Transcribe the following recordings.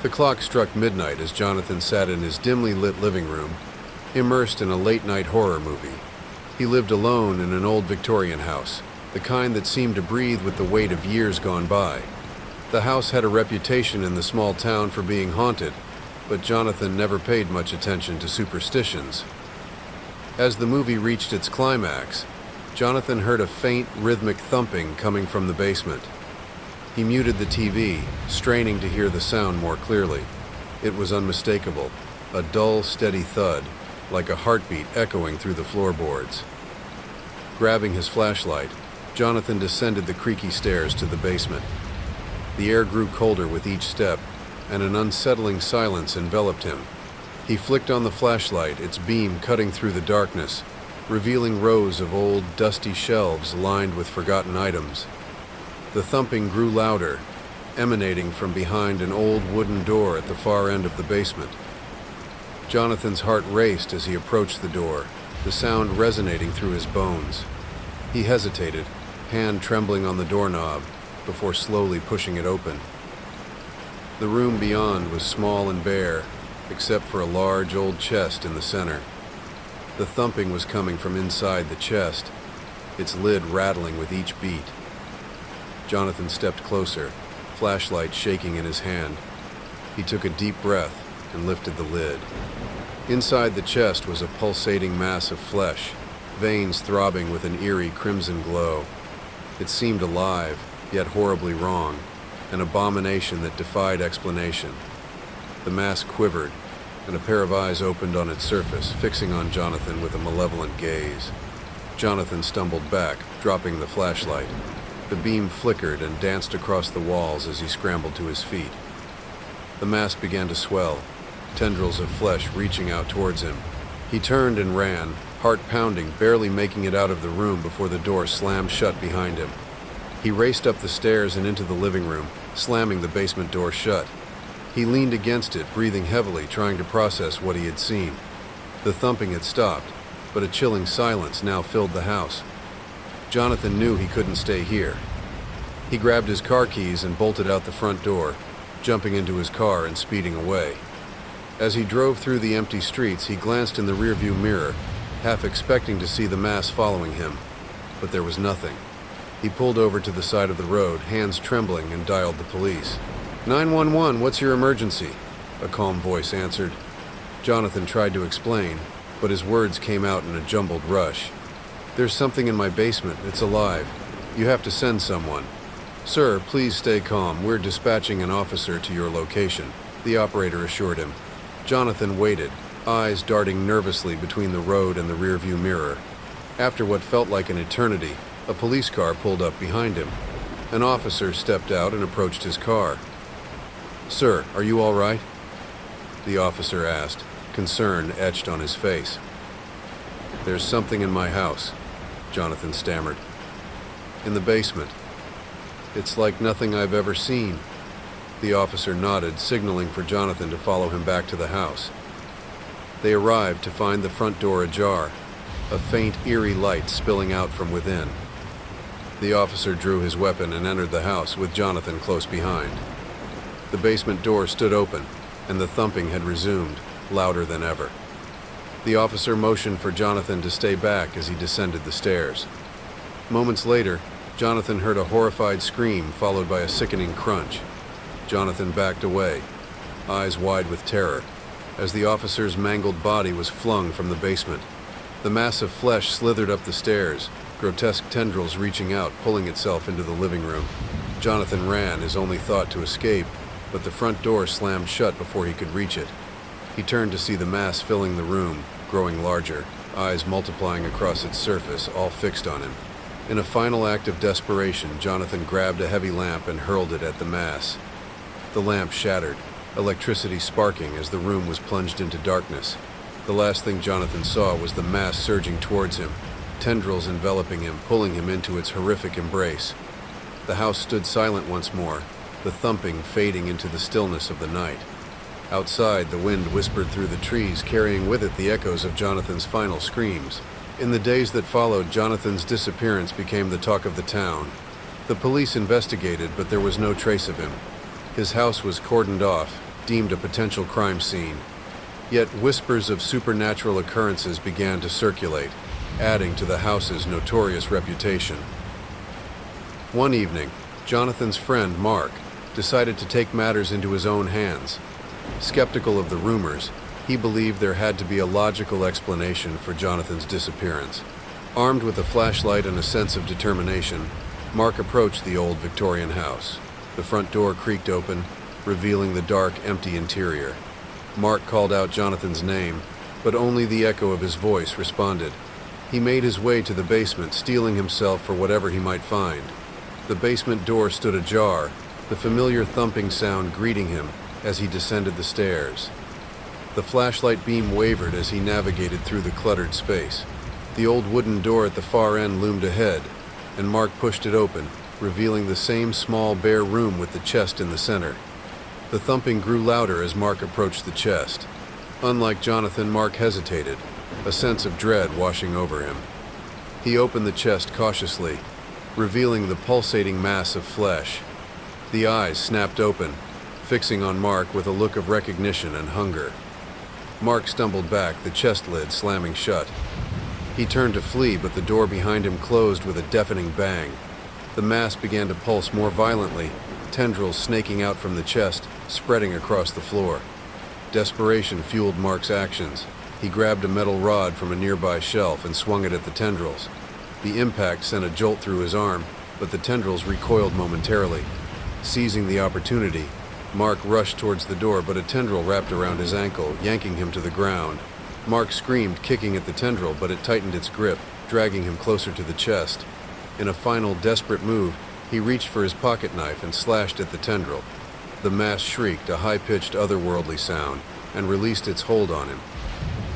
The clock struck midnight as Jonathan sat in his dimly lit living room, immersed in a late-night horror movie. He lived alone in an old Victorian house, the kind that seemed to breathe with the weight of years gone by. The house had a reputation in the small town for being haunted, but Jonathan never paid much attention to superstitions. As the movie reached its climax, Jonathan heard a faint, rhythmic thumping coming from the basement. He muted the TV, straining to hear the sound more clearly. It was unmistakable, a dull, steady thud, like a heartbeat echoing through the floorboards. Grabbing his flashlight, Jonathan descended the creaky stairs to the basement. The air grew colder with each step, and an unsettling silence enveloped him. He flicked on the flashlight, its beam cutting through the darkness, revealing rows of old, dusty shelves lined with forgotten items. The thumping grew louder, emanating from behind an old wooden door at the far end of the basement. Jonathan's heart raced as he approached the door, the sound resonating through his bones. He hesitated, hand trembling on the doorknob, before slowly pushing it open. The room beyond was small and bare, except for a large old chest in the center. The thumping was coming from inside the chest, its lid rattling with each beat. Jonathan stepped closer, flashlight shaking in his hand. He took a deep breath and lifted the lid. Inside the chest was a pulsating mass of flesh, veins throbbing with an eerie crimson glow. It seemed alive, yet horribly wrong, an abomination that defied explanation. The mass quivered, and a pair of eyes opened on its surface, fixing on Jonathan with a malevolent gaze. Jonathan stumbled back, dropping the flashlight. The beam flickered and danced across the walls as he scrambled to his feet. The mass began to swell, tendrils of flesh reaching out towards him. He turned and ran, heart pounding, barely making it out of the room before the door slammed shut behind him. He raced up the stairs and into the living room, slamming the basement door shut. He leaned against it, breathing heavily, trying to process what he had seen. The thumping had stopped, but a chilling silence now filled the house. Jonathan knew he couldn't stay here. He grabbed his car keys and bolted out the front door, jumping into his car and speeding away. As he drove through the empty streets, he glanced in the rearview mirror, half expecting to see the mass following him, but there was nothing. He pulled over to the side of the road, hands trembling, and dialed the police. 911, what's your emergency? A calm voice answered. Jonathan tried to explain, but his words came out in a jumbled rush. There's something in my basement. It's alive. You have to send someone. Sir, please stay calm. We're dispatching an officer to your location, the operator assured him. Jonathan waited, eyes darting nervously between the road and the rearview mirror. After what felt like an eternity, a police car pulled up behind him. An officer stepped out and approached his car. Sir, are you all right? The officer asked, concern etched on his face. There's something in my house, Jonathan stammered. In the basement. It's like nothing I've ever seen. The officer nodded, signaling for Jonathan to follow him back to the house. They arrived to find the front door ajar, a faint, eerie light spilling out from within. The officer drew his weapon and entered the house, with Jonathan close behind. The basement door stood open, and the thumping had resumed, louder than ever. The officer motioned for Jonathan to stay back as he descended the stairs. Moments later, Jonathan heard a horrified scream followed by a sickening crunch. Jonathan backed away, eyes wide with terror, as the officer's mangled body was flung from the basement. The mass of flesh slithered up the stairs, grotesque tendrils reaching out, pulling itself into the living room. Jonathan ran, his only thought to escape, but the front door slammed shut before he could reach it. He turned to see the mass filling the room, growing larger, eyes multiplying across its surface, all fixed on him. In a final act of desperation, Jonathan grabbed a heavy lamp and hurled it at the mass. The lamp shattered, electricity sparking as the room was plunged into darkness. The last thing Jonathan saw was the mass surging towards him, tendrils enveloping him, pulling him into its horrific embrace. The house stood silent once more, the thumping fading into the stillness of the night. Outside, the wind whispered through the trees, carrying with it the echoes of Jonathan's final screams. In the days that followed, Jonathan's disappearance became the talk of the town. The police investigated, but there was no trace of him. His house was cordoned off, deemed a potential crime scene. Yet whispers of supernatural occurrences began to circulate, adding to the house's notorious reputation. One evening, Jonathan's friend, Mark, decided to take matters into his own hands. Skeptical of the rumors, he believed there had to be a logical explanation for Jonathan's disappearance. Armed with a flashlight and a sense of determination, Mark approached the old Victorian house. The front door creaked open, revealing the dark, empty interior. Mark called out Jonathan's name, but only the echo of his voice responded. He made his way to the basement, steeling himself for whatever he might find. The basement door stood ajar, the familiar thumping sound greeting him as he descended the stairs. The flashlight beam wavered as he navigated through the cluttered space. The old wooden door at the far end loomed ahead, and Mark pushed it open, revealing the same small, bare room with the chest in the center. The thumping grew louder as Mark approached the chest. Unlike Jonathan, Mark hesitated, a sense of dread washing over him. He opened the chest cautiously, revealing the pulsating mass of flesh. The eyes snapped open, fixing on Mark with a look of recognition and hunger. Mark stumbled back, the chest lid slamming shut. He turned to flee, but the door behind him closed with a deafening bang. The mass began to pulse more violently, tendrils snaking out from the chest, spreading across the floor. Desperation fueled Mark's actions. He grabbed a metal rod from a nearby shelf and swung it at the tendrils. The impact sent a jolt through his arm, but the tendrils recoiled momentarily. Seizing the opportunity, Mark rushed towards the door, but a tendril wrapped around his ankle, yanking him to the ground. Mark screamed, kicking at the tendril, but it tightened its grip, dragging him closer to the chest. In a final, desperate move, he reached for his pocket knife and slashed at the tendril. The mass shrieked, a high-pitched, otherworldly sound, and released its hold on him.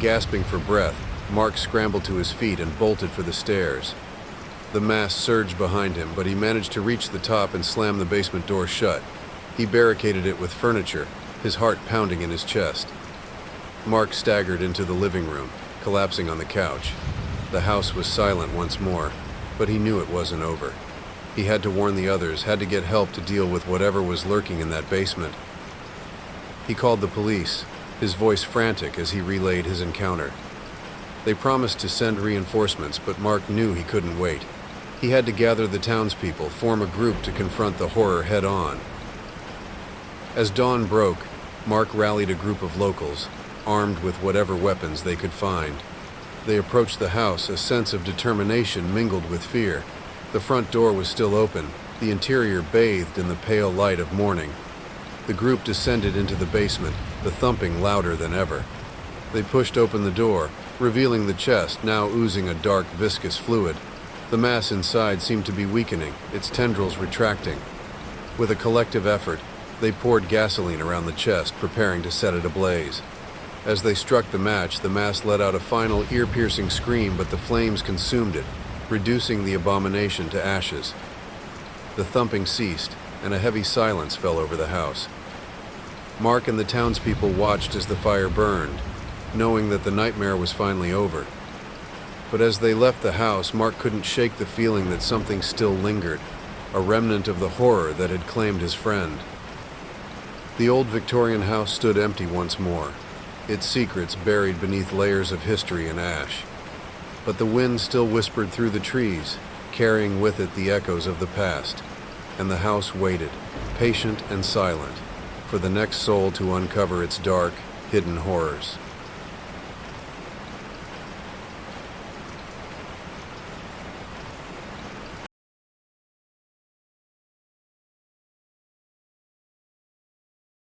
Gasping for breath, Mark scrambled to his feet and bolted for the stairs. The mass surged behind him, but he managed to reach the top and slam the basement door shut. He barricaded it with furniture, his heart pounding in his chest. Mark staggered into the living room, collapsing on the couch. The house was silent once more, but he knew it wasn't over. He had to warn the others, had to get help to deal with whatever was lurking in that basement. He called the police, his voice frantic as he relayed his encounter. They promised to send reinforcements, but Mark knew he couldn't wait. He had to gather the townspeople, form a group to confront the horror head-on. As dawn broke, Mark rallied a group of locals, armed with whatever weapons they could find. They approached the house, a sense of determination mingled with fear. The front door was still open, the interior bathed in the pale light of morning. The group descended into the basement, the thumping louder than ever. They pushed open the door, revealing the chest, now oozing a dark, viscous fluid. The mass inside seemed to be weakening, its tendrils retracting. With a collective effort, they poured gasoline around the chest, preparing to set it ablaze. As they struck the match, the mass let out a final ear-piercing scream, but the flames consumed it, reducing the abomination to ashes. The thumping ceased, and a heavy silence fell over the house. Mark and the townspeople watched as the fire burned, knowing that the nightmare was finally over. But as they left the house, Mark couldn't shake the feeling that something still lingered, a remnant of the horror that had claimed his friend. The old Victorian house stood empty once more, its secrets buried beneath layers of history and ash. But the wind still whispered through the trees, carrying with it the echoes of the past, and the house waited, patient and silent, for the next soul to uncover its dark, hidden horrors.